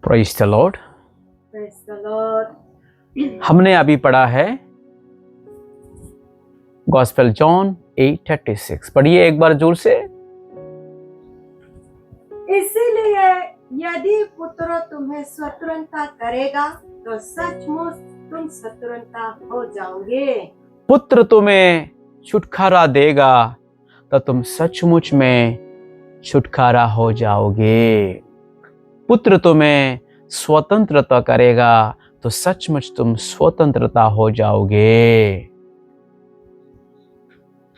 Praise the Lord. Praise the Lord. हमने अभी पढ़ा है गॉस्पेल जॉन 8:36। पढ़िए एक बार जोर से। इसीलिए यदि पुत्र तुम्हें स्वतंत्रता करेगा तो सचमुच तुम स्वतंत्रता हो जाओगे। पुत्र तुम्हें छुटकारा देगा तो तुम सचमुच में छुटकारा हो जाओगे। पुत्र तुम्हें स्वतंत्रता करेगा तो सचमुच तुम स्वतंत्रता हो जाओगे।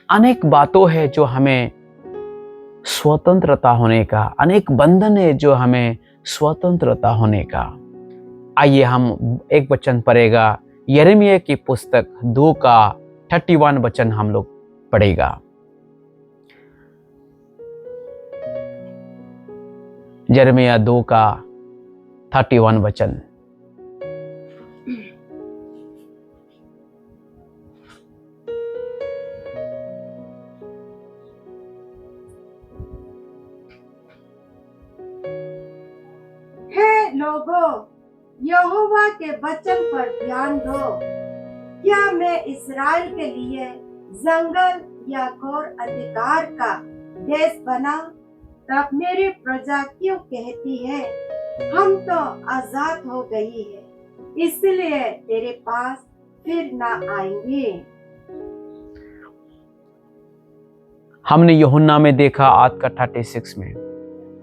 अनेक बातों है जो हमें स्वतंत्रता होने का, अनेक बंधन है जो हमें स्वतंत्रता होने का। आइए हम एक वचन पढ़ेगा, यिर्मयाह की पुस्तक 2 का 31 वचन हम लोग पढ़ेगा। यिर्मयाह 2 का 31 वचन। हे लोगों, यहोवा के वचन पर ध्यान दो। क्या मैं इस्राएल के लिए जंगल या घोर अंधकार का देश बना? तब मेरी प्रजा क्यों कहती है हम तो आजाद हो गई है, इसलिए तेरे पास फिर ना आएंगे। हमने यूहन्ना में देखा 8 का 36 में,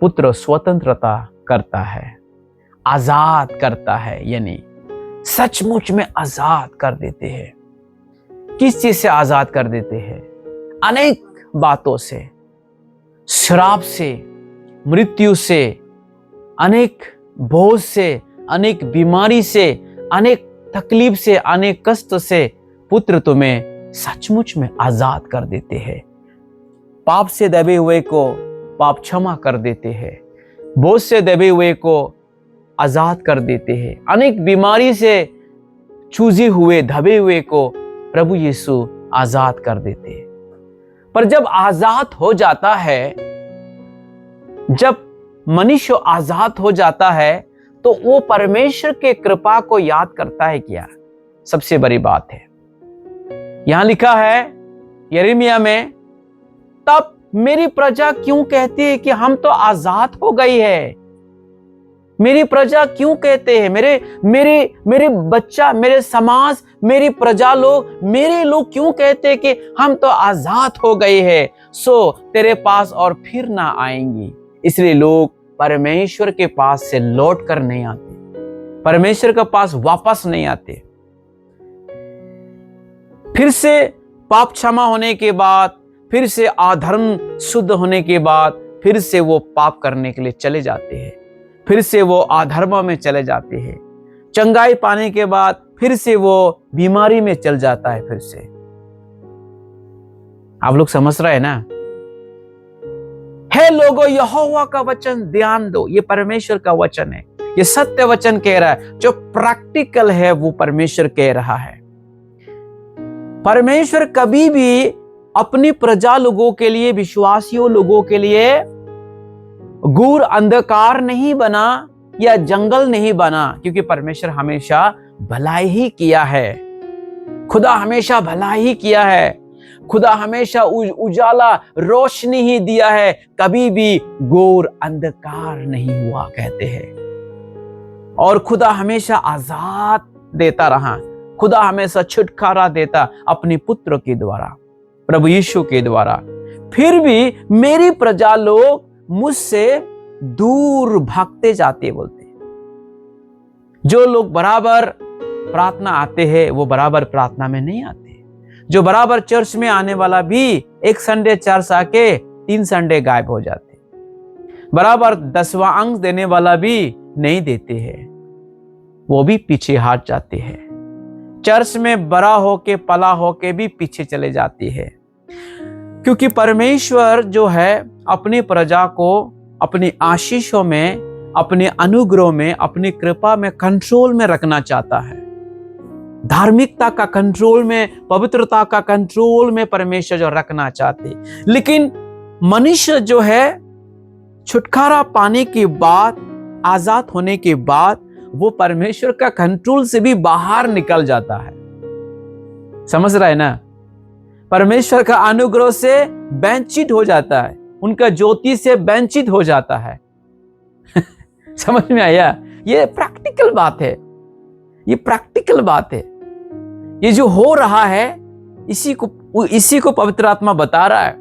पुत्र स्वतंत्रता करता है, आजाद करता है, यानी सचमुच में आजाद कर देते हैं। किस चीज से आजाद कर देते हैं? अनेक बातों से, श्राप से, मृत्यु से, अनेक बोझ से, अनेक बीमारी से, अनेक तकलीफ से, अनेक कष्ट से पुत्र तुम्हें सचमुच में आजाद कर देते हैं। पाप से दबे हुए को पाप क्षमा कर देते हैं, बोझ से दबे हुए को आजाद कर देते हैं, अनेक बीमारी से चूजे हुए दबे हुए को प्रभु यीशु आजाद कर देते हैं। पर जब आजाद हो जाता है, जब मनुष्य आजाद हो जाता है तो वो परमेश्वर के कृपा को याद करता है। क्या सबसे बड़ी बात है, यहां लिखा है यिर्मयाह में, तब मेरी प्रजा क्यों कहती है कि हम तो आजाद हो गई है। मेरी प्रजा क्यों कहते हैं, मेरे बच्चा, मेरे समाज, मेरी प्रजा लोग, मेरे लोग क्यों कहते हैं कि हम तो आजाद हो गए हैं, सो तेरे पास और फिर ना आएंगी। इसलिए लोग परमेश्वर के पास से लौट कर नहीं आते, परमेश्वर के पास वापस नहीं आते। फिर से पाप क्षमा होने के बाद, फिर से अधर्म शुद्ध होने के बाद, फिर से वो पाप करने के लिए चले जाते हैं, फिर से वो अधर्म में चले जाते हैं। चंगाई पाने के बाद फिर से वो बीमारी में चल जाता है। फिर से आप लोग समझ रहे हैं ना? हे लोगों, यहोवा का वचन ध्यान दो। ये परमेश्वर का वचन है, ये सत्य वचन कह रहा है, जो प्रैक्टिकल है वो परमेश्वर कह रहा है। परमेश्वर कभी भी अपनी प्रजा लोगों के लिए, विश्वासियों लोगों के लिए घोर अंधकार नहीं बना या जंगल नहीं बना, क्योंकि परमेश्वर हमेशा भलाई ही किया है। खुदा हमेशा भलाई ही किया है। खुदा हमेशा उजाला, रोशनी ही दिया है, कभी भी घोर अंधकार नहीं हुआ कहते हैं। और खुदा हमेशा आजाद देता रहा, खुदा हमेशा छुटकारा देता अपने पुत्र के द्वारा, प्रभु यीशु के द्वारा। फिर भी मेरी प्रजा लोग मुझसे दूर भागते जाते बोलते। जो लोग बराबर प्रार्थना आते हैं वो बराबर प्रार्थना में नहीं आते। जो बराबर चर्च में आने वाला भी एक संडे चर्च आके 3 संडे गायब हो जाते। बराबर 10वां अंक देने वाला भी नहीं देते हैं, वो भी पीछे हट जाते हैं। चर्च में बड़ा होके पला होके भी पीछे चले जाते हैं, क्योंकि परमेश्वर जो है अपनी प्रजा को अपनी आशीषों में, अपने अनुग्रह में, अपनी कृपा में कंट्रोल में रखना चाहता है। धार्मिकता का कंट्रोल में, पवित्रता का कंट्रोल में परमेश्वर जो रखना चाहते। लेकिन मनुष्य जो है छुटकारा पाने के बाद आजाद होने के बाद वो परमेश्वर का कंट्रोल से भी बाहर निकल जाता है। समझ रहा है ना? परमेश्वर का अनुग्रह से वंचित हो जाता है, उनका ज्योति से वंचित हो जाता है। समझ में आया? ये प्रैक्टिकल बात है, ये प्रैक्टिकल बात है। ये जो हो रहा है इसी को पवित्र आत्मा बता रहा है।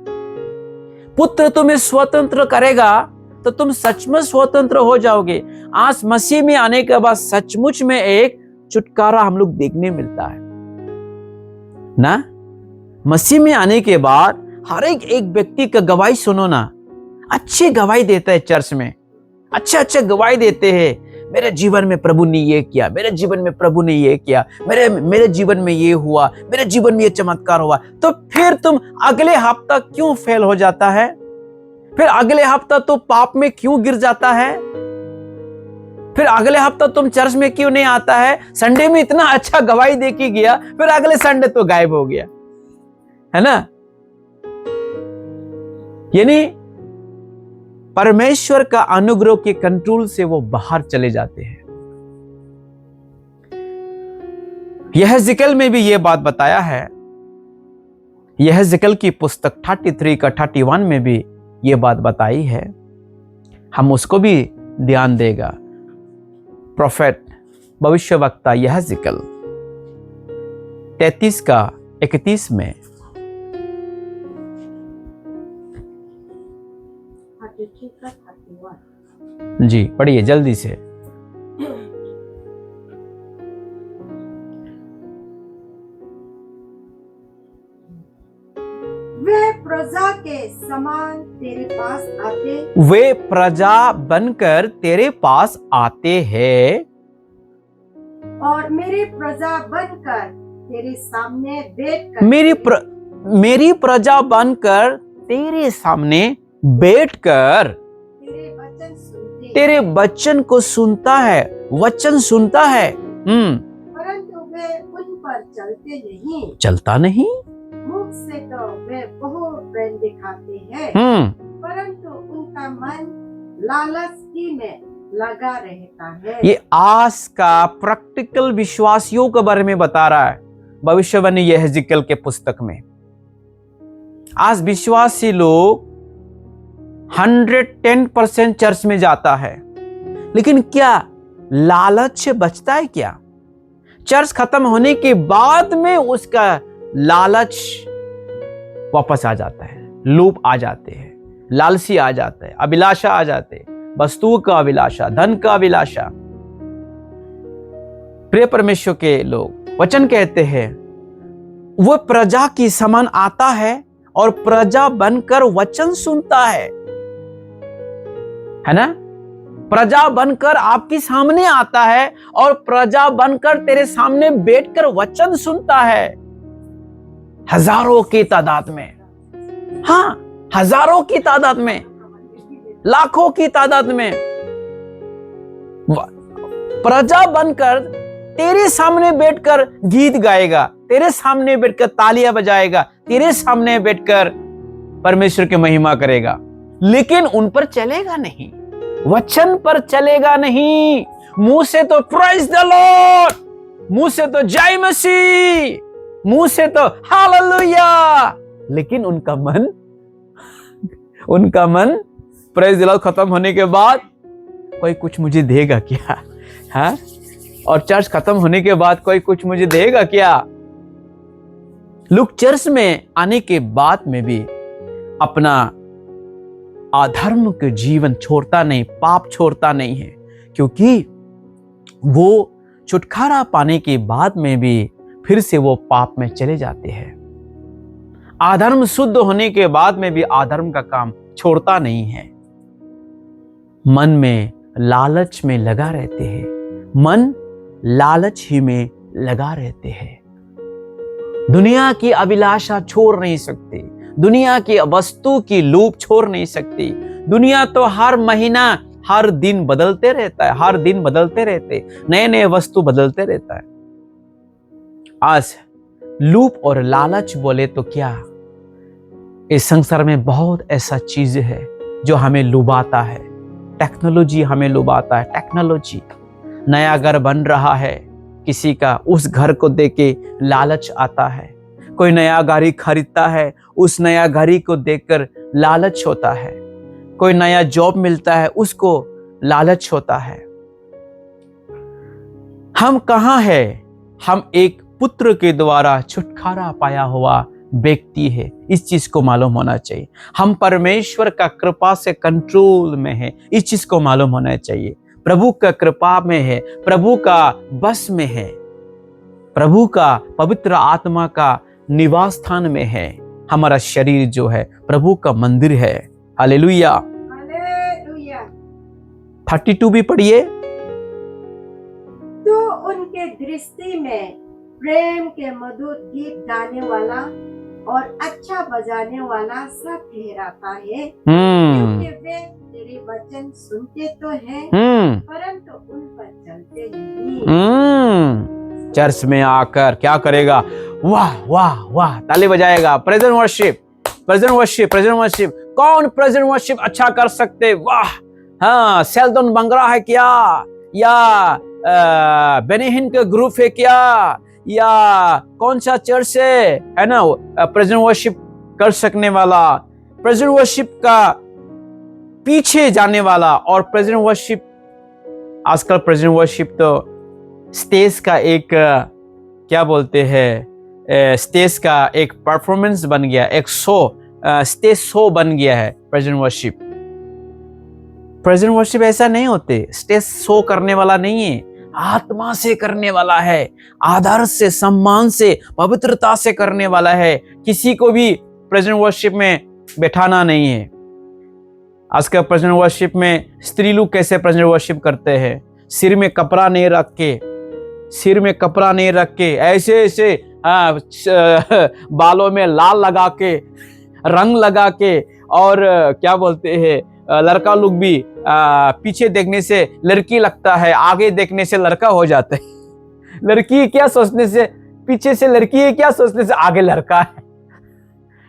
पुत्र तुम्हें स्वतंत्र करेगा तो तुम सचमुच स्वतंत्र हो जाओगे। आज मसीह में आने के बाद सचमुच में एक छुटकारा हम लोग देखने मिलता है ना। मसीह में आने के बाद हर एक व्यक्ति का गवाही सुनो ना, अच्छी गवाही देता है चर्च में, अच्छे गवाही देते हैं। मेरे जीवन में प्रभु ने ये किया, मेरे जीवन में प्रभु ने ये किया, मेरे जीवन में ये हुआ, मेरे जीवन में ये चमत्कार हुआ। तो फिर तुम अगले हफ्ता क्यों फेल हो जाता है? फिर अगले हफ्ता तो पाप में क्यों गिर जाता है? फिर अगले हफ्ता तुम चर्च में क्यों नहीं आता है? संडे में इतना अच्छा गवाही दे के गया, फिर अगले संडे तो गायब हो गया, है ना? यानी परमेश्वर का अनुग्रह के कंट्रोल से वो बाहर चले जाते हैं। यहेजकेल में भी ये बात बताया है। यहेजकेल की पुस्तक 33 का 31 में भी ये बात बताई है। हम उसको भी ध्यान देगा। प्रोफेट भविष्यवक्ता यहेजकेल 33 का 31 में, 33 का 31। जी पढ़िए जल्दी से। वे प्रजा के समान तेरे पास आते, वे प्रजा बनकर तेरे पास आते हैं और मेरी प्रजा बनकर तेरे सामने बैठकर मेरी प्रजा बनकर तेरे सामने बैठकर तेरे वचन को सुनता है, वचन सुनता है। परंतु वे उन पर चलते नहीं, चलता नहीं। मुख से तो वे बहुत प्रेम दिखाते हैं, परंतु उनका मन लालच ही में लगा रहता है। ये आज का प्रैक्टिकल विश्वासियों के बारे में बता रहा है भविष्यवाणी यहेजकेल के पुस्तक में। आज विश्वासी लोग 110% चर्च में जाता है, लेकिन क्या लालच से बचता है क्या? चर्च खत्म होने के बाद में उसका लालच वापस आ जाता है, लोभ आ जाते हैं, लालसी आ जाता है, अभिलाषा आ जाते हैं, वस्तुओं का अभिलाषा, धन का अभिलाषा। प्रिय परमेश्वर के लोग, वचन कहते हैं वो प्रजा की समान आता है और प्रजा बनकर वचन सुनता है ना? प्रजा बनकर आपके सामने आता है और प्रजा बनकर तेरे सामने बैठकर वचन सुनता है। हजारों की तादाद में, हाँ हजारों की तादाद में, लाखों की तादाद में प्रजा बनकर तेरे सामने बैठकर गीत गाएगा, तेरे सामने बैठकर तालियां बजाएगा, तेरे सामने बैठकर परमेश्वर की महिमा करेगा, लेकिन उन पर चलेगा नहीं, वचन पर चलेगा नहीं। मुंह से तो प्रेज द लॉर्ड, मुंह से तो जय मसीह, मुंह से तो हालेलुया, लेकिन उनका मन प्रेज द लॉर्ड खत्म होने के बाद कोई कुछ मुझे देगा क्या? हाँ, और चर्च खत्म होने के बाद कोई कुछ मुझे देगा क्या? लोग चर्च में आने के बाद में भी अपना अधर्म के जीवन छोड़ता नहीं, पाप छोड़ता नहीं है, क्योंकि वो छुटकारा पाने के बाद में भी फिर से वो पाप में चले जाते हैं। अधर्म शुद्ध होने के बाद में भी अधर्म का काम छोड़ता नहीं है। मन में लालच में लगा रहते हैं, मन लालच ही में लगा रहते हैं। दुनिया की अभिलाषा छोड़ नहीं सकते, दुनिया की वस्तु की लोभ छोड़ नहीं सकती। दुनिया तो हर महीना हर दिन बदलते रहता है, हर दिन बदलते रहते, नए नए वस्तु बदलते रहता है। आज लोभ और लालच बोले तो क्या, इस संसार में बहुत ऐसा चीज है जो हमें लुभाता है, टेक्नोलॉजी हमें लुभाता है। टेक्नोलॉजी, नया घर बन रहा है किसी का, उस घर को देख के लालच आता है। कोई नया गाड़ी खरीदता है, उस नया गाड़ी को देखकर लालच होता है। कोई नया जॉब मिलता है, उसको लालच होता है। हम कहाँ है? हम एक पुत्र के द्वारा छुटकारा पाया हुआ व्यक्ति है, इस चीज को मालूम होना चाहिए। हम परमेश्वर का कृपा से कंट्रोल में है, इस चीज को मालूम होना चाहिए। प्रभु का कृपा में है, प्रभु का बस में है, प्रभु का पवित्र आत्मा का निवास स्थान में है। हमारा शरीर जो है प्रभु का मंदिर है। Hallelujah, hallelujah. 32 भी पढ़िए। तो उनके दृष्टि में प्रेम के मधुर गीत गाने वाला और अच्छा बजाने वाला सब ठहराता है, क्योंकि वे तेरे वचन सुनते तो हैं परंतु उन पर चलते नहीं। चर्च में आकर क्या करेगा? वाह वाह वाह, ताली बजाएगा। Present worship, present worship, present worship. कौन प्रेजेंट वर्शिप अच्छा कर सकते? वाह, हाँ, सेल्दन बंगरा है क्या, या बेनिहिन का ग्रुप है क्या, या कौन सा चर्च है ना, प्रेजेंट वर्शिप कर सकने वाला, प्रेजेंट वर्शिप का पीछे जाने वाला। और प्रेजेंट वर्शिप, आजकल प्रेजेंट वर्शिप तो स्टेज का एक क्या बोलते हैं, स्टेज का एक परफॉर्मेंस बन गया, एक शो, स्टेज शो बन गया है प्रेजेंट वर्शिप। प्रेजेंट वर्शिप ऐसा नहीं होते, स्टेज शो करने वाला नहीं है, आत्मा से करने वाला है, आदर से, सम्मान से, पवित्रता से करने वाला है। किसी को भी प्रेजेंट वर्शिप में बैठाना नहीं है। आजकल प्रेजेंट वर्शिप में स्त्री लोग कैसे प्रेजेंट वर्शिप करते हैं? सिर में कपड़ा नहीं रख के, सिर में कपड़ा नहीं रख के, ऐसे ऐसे बालों में लाल लगा के, रंग लगा के, और क्या बोलते हैं, लड़का लोग भी पीछे देखने से लड़की लगता है, आगे देखने से लड़का हो जाता है। लड़की क्या सोचने से पीछे से लड़की है, क्या सोचने से आगे लड़का है।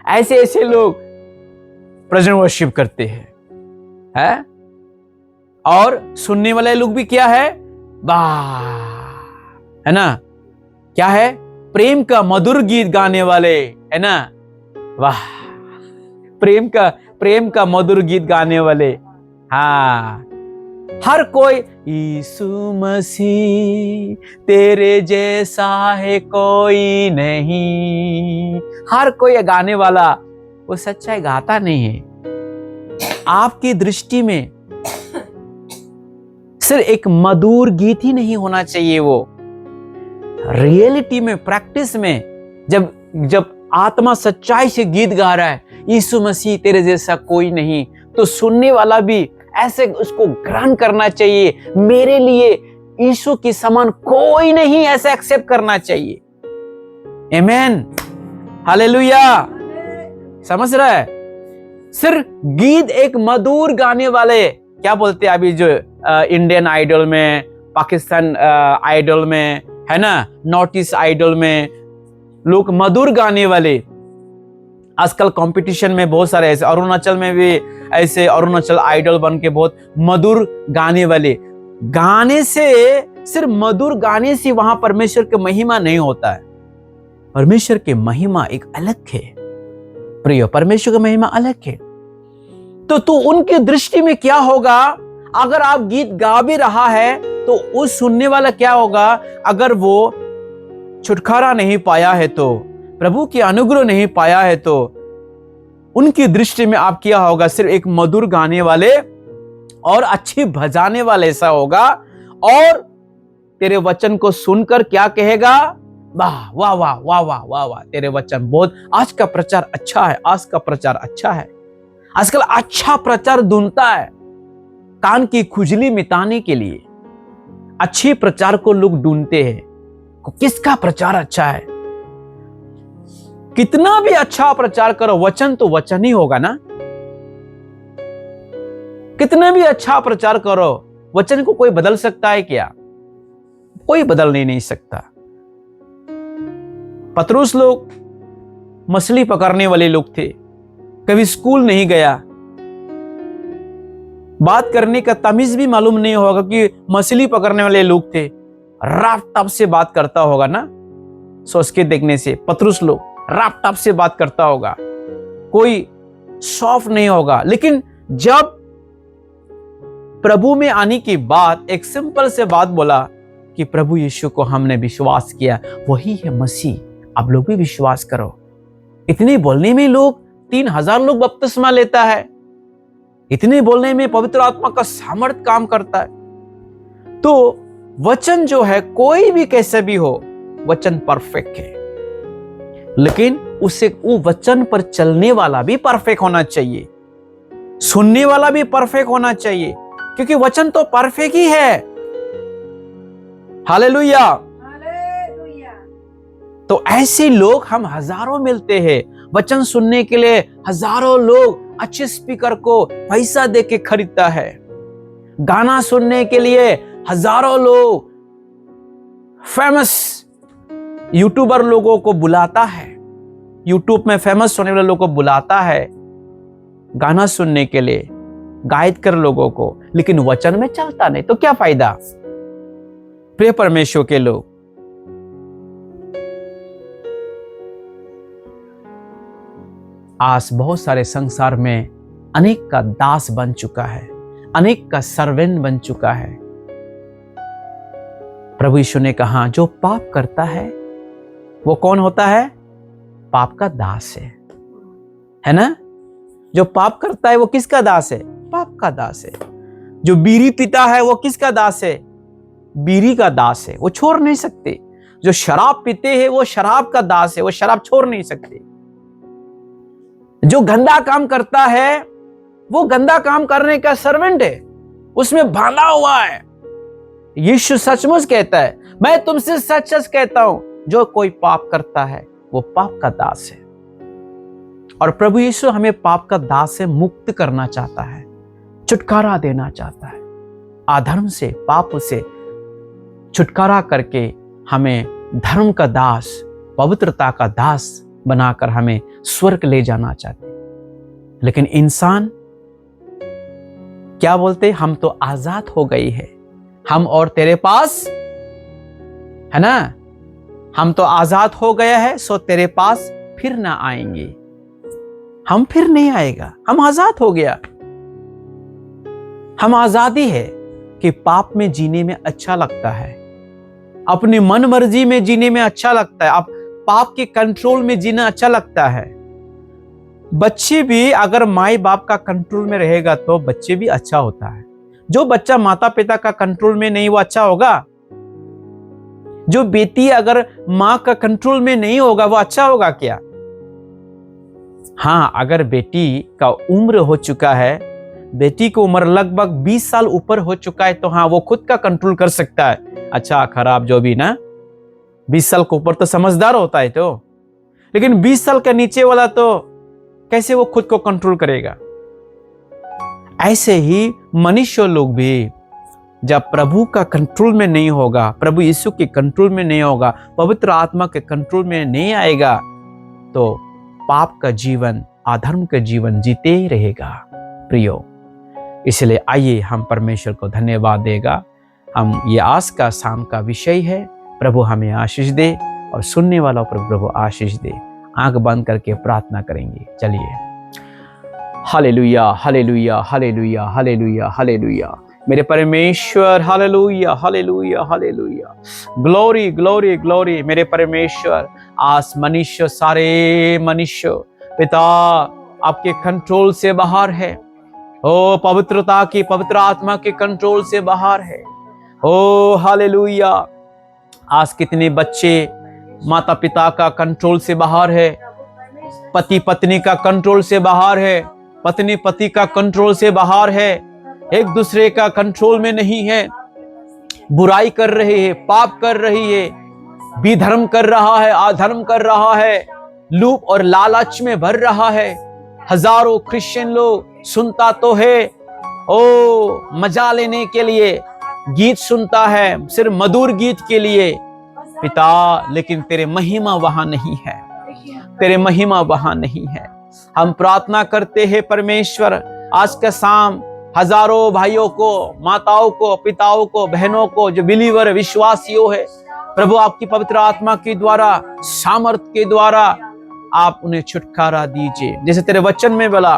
ऐसे ऐसे लोग प्रेजेंट वर्शिप करते हैं, है? और सुनने वाले लोग भी क्या है? वाह, है ना, क्या है? प्रेम का मधुर गीत गाने वाले, है ना, वाह, प्रेम का मधुर गीत गाने वाले। हाँ, हर कोई यीशु मसीह तेरे जैसा है कोई नहीं, हर कोई गाने वाला वो सच्चाई गाता नहीं है। आपकी दृष्टि में सिर्फ एक मधुर गीत ही नहीं होना चाहिए, वो रियलिटी में, प्रैक्टिस में, जब आत्मा सच्चाई से गीत गा रहा है, यीशु मसीह तेरे जैसा कोई नहीं, तो सुनने वाला भी ऐसे उसको ग्रहण करना चाहिए। मेरे लिए यीशु के समान कोई नहीं, ऐसे एक्सेप्ट करना चाहिए। आमेन, हालेलुया। समझ रहा है? सिर्फ गीत एक मधुर गाने वाले, क्या बोलते हैं अभी जो इंडियन आइडल में, पाकिस्तान आइडल में, है ना, नॉर्थ ईस्ट आइडल में लोग मधुर गाने वाले। आजकल कंपटीशन में बहुत सारे ऐसे, अरुणाचल में भी ऐसे अरुणाचल आइडल बन के बहुत मधुर गाने वाले। गाने से, सिर्फ मधुर गाने से वहां परमेश्वर की महिमा नहीं होता है। परमेश्वर की महिमा एक अलग है प्रिय, परमेश्वर की महिमा अलग है। तो उनकी दृष्टि में क्या होगा? अगर आप गीत गा भी रहा है तो उस सुनने वाला क्या होगा? अगर वो छुटकारा नहीं पाया है, तो प्रभु की अनुग्रह नहीं पाया है, तो उनकी दृष्टि में आप क्या होगा? सिर्फ एक मधुर गाने वाले और अच्छी भजाने वाले ऐसा होगा। और तेरे वचन को सुनकर क्या कहेगा? वाह वाह वाह वाह वाह वाह वाह, तेरे वचन बहुत, आज का प्रचार अच्छा है, आज का प्रचार अच्छा है। आजकल अच्छा प्रचार ढूंढता है कान की खुजली मिटाने के लिए। अच्छे प्रचार को लोग ढूंढते हैं, किसका प्रचार अच्छा है। कितना भी अच्छा प्रचार करो, वचन तो वचन ही होगा ना। कितना भी अच्छा प्रचार करो, वचन को कोई बदल सकता है क्या? कोई बदल नहीं सकता। पतरस लोग मछली पकड़ने वाले लोग थे, कभी स्कूल नहीं गया, बात करने का तमीज भी मालूम नहीं होगा कि मछली पकड़ने वाले लोग थे, राप टाप से बात करता होगा ना, सोच के देखने से पतरुस लोग राप टाप से बात करता होगा, कोई सॉफ्ट नहीं होगा। लेकिन जब प्रभु में आने की बात एक सिंपल से बात बोला कि प्रभु यीशु को हमने विश्वास किया, वही है मसीह, आप लोग भी विश्वास करो। इतने बोलने में लोग 3000 लोग बपतिस्मा लेता है, इतने बोलने में पवित्र आत्मा का सामर्थ काम करता है। तो वचन जो है कोई भी कैसे भी हो, वचन परफेक्ट है, लेकिन उसे वो वचन पर चलने वाला भी परफेक्ट होना चाहिए, सुनने वाला भी परफेक्ट होना चाहिए, क्योंकि वचन तो परफेक्ट ही है। हालेलुया। हालेलुया। तो ऐसे लोग हम हजारों मिलते हैं, वचन सुनने के लिए हजारों लोग अच्छे स्पीकर को पैसा दे के खरीदता है, गाना सुनने के लिए हजारों लोग फेमस यूट्यूबर लोगों को बुलाता है, यूट्यूब में फेमस होने वाले लोगों को बुलाता है गाना सुनने के लिए, गाइड कर लोगों को, लेकिन वचन में चलता नहीं तो क्या फायदा। प्रिय परमेश्वर के लोग, आज बहुत सारे संसार में अनेक का दास बन चुका है, अनेक का सर्वेंट बन चुका है। प्रभु यीशु ने कहा जो पाप करता है वो कौन होता है? पाप का दास है ना। जो पाप करता है वो किसका दास है? पाप का दास है। जो बीड़ी पीता है वो किसका दास है? बीड़ी का दास है, वो छोड़ नहीं सकते। जो शराब पीते हैं वो शराब का दास है, वो शराब छोड़ नहीं सकते। जो गंदा काम करता है वो गंदा काम करने का सर्वेंट है, उसमें बांधा हुआ है। यीशु सचमुच कहता है, मैं तुमसे सच सच कहता हूं, जो कोई पाप करता है वो पाप का दास है। और प्रभु यीशु हमें पाप का दास से मुक्त करना चाहता है, छुटकारा देना चाहता है। अधर्म से, पाप से छुटकारा करके हमें धर्म का दास, पवित्रता का दास बनाकर हमें स्वर्ग ले जाना चाहते। लेकिन इंसान क्या बोलते? हम तो आजाद हो गई है, हम और तेरे पास है ना, हम तो आजाद हो गया है, सो तेरे पास फिर ना आएंगे। हम फिर नहीं आएगा, हम आजाद हो गया। हम आजादी है कि पाप में जीने में अच्छा लगता है, अपनी मन मर्जी में जीने में अच्छा लगता है, अब पाप के कंट्रोल में जीना अच्छा लगता है। बच्चे भी अगर माई बाप का कंट्रोल में रहेगा तो बच्चे भी अच्छा होता है। जो बच्चा माता पिता का कंट्रोल में नहीं वो अच्छा होगा? जो बेटी अगर मां का कंट्रोल में नहीं होगा वो अच्छा होगा क्या? हाँ, अगर बेटी का उम्र हो चुका है, बेटी की उम्र लगभग 20 साल ऊपर हो चुका है, तो हाँ वो खुद का कंट्रोल कर सकता है, अच्छा खराब जो भी ना। 20 साल के ऊपर तो समझदार होता है तो, लेकिन 20 साल का नीचे वाला तो कैसे वो खुद को कंट्रोल करेगा? ऐसे ही मनुष्य लोग भी जब प्रभु का कंट्रोल में नहीं होगा, प्रभु यीशु के कंट्रोल में नहीं होगा, पवित्र आत्मा के कंट्रोल में नहीं आएगा, तो पाप का जीवन, अधर्म का जीवन जीते ही रहेगा। प्रियो, इसलिए आइए हम परमेश्वर को धन्यवाद देगा। हम ये आज का शाम का विषय है, प्रभु हमें आशीष दे और सुनने वालों पर प्रभु आशीष दे। आंख बंद करके प्रार्थना करेंगे। चलिए। Hallelujah, hallelujah, hallelujah, hallelujah, hallelujah. मेरे परमेश्वर, hallelujah, hallelujah, hallelujah. Glory, glory, glory. मेरे परमेश्वर, आज मनुष्य, सारे मनुष्य पिता आपके कंट्रोल से बाहर है। ओ पवित्रता की, पवित्र आत्मा के कंट्रोल से बाहर है। ओ हालेलुया। आज कितने बच्चे माता पिता का कंट्रोल से बाहर है, पति पत्नी का कंट्रोल से बाहर है, पत्नी पति का कंट्रोल से बाहर है, एक दूसरे का कंट्रोल में नहीं है, बुराई कर रहे हैं, पाप कर रही है, विधर्म कर रहा है, अधर्म कर रहा है, लूप और लालच में भर रहा है। हजारों क्रिश्चियन लोग सुनता तो है, ओ मजा लेने के लिए गीत सुनता है, सिर्फ मधुर गीत के लिए पिता, लेकिन तेरे महिमा वहां नहीं है, तेरे महिमा वहां नहीं है। हम प्रार्थना करते हैं परमेश्वर, आज का शाम हजारों भाइयों को, माताओं को, पिताओं को, बहनों को जो बिलीवर विश्वासियों है, प्रभु आपकी पवित्र आत्मा के द्वारा, सामर्थ के द्वारा आप उन्हें छुटकारा दीजिए। जैसे तेरे वचन में बोला,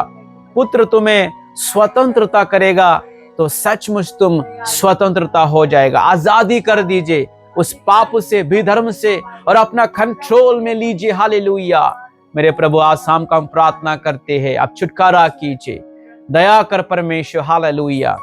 पुत्र तुम्हें स्वतंत्रता करेगा तो सचमुच तुम स्वतंत्रता हो जाएगा। आजादी कर दीजिए उस पाप से, विधर्म से, और अपना कंट्रोल में लीजिए। हालेलुया। मेरे प्रभु आज शाम का हम प्रार्थना करते हैं, आप छुटकारा कीजिए, दया कर परमेश्वर। हालेलुया।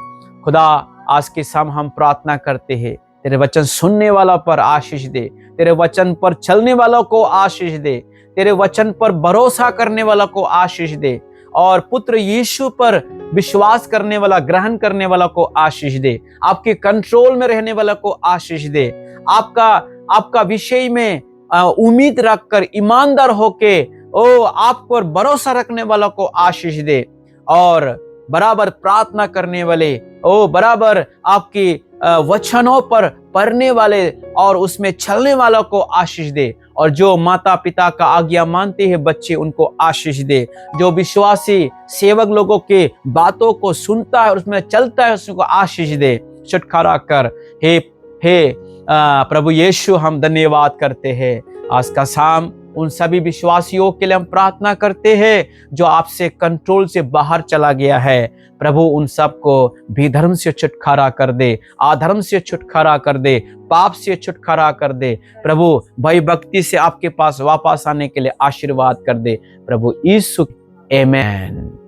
खुदा आज के शाम हम प्रार्थना करते हैं, तेरे वचन सुनने वाला पर आशीष दे, तेरे वचन पर चलने वालों को आशीष दे, तेरे वचन पर भरोसा करने वाला को आशीष दे, और पुत्र यीशु पर विश्वास करने वाला, ग्रहण करने वाला को आशीष दे, आपके कंट्रोल में रहने वाला को आशीष दे, आपका विषय में उम्मीद रखकर ईमानदार होके आप पर भरोसा रखने वाला को आशीष दे, और बराबर प्रार्थना करने वाले, बराबर आपकी वचनों पर पढ़ने वाले और उसमें चलने वालों को आशीष दे, और जो माता पिता का आज्ञा मानते हैं बच्चे, उनको आशीष दे, जो विश्वासी सेवक लोगों के बातों को सुनता है, उसमें चलता है, उसको आशीष दे, छुटकारा कर। हे प्रभु यीशु, हम धन्यवाद करते हैं आज का शाम उन सभी विश्वासियों के लिए हम प्रार्थना करते हैं जो आपसे कंट्रोल से बाहर चला गया है। प्रभु उन सबको विधर्म से छुटकारा कर दे, अधर्म से छुटकारा कर दे, पाप से छुटकारा कर दे। प्रभु भय भक्ति से आपके पास वापस आने के लिए आशीर्वाद कर दे। प्रभु यीशु, आमीन।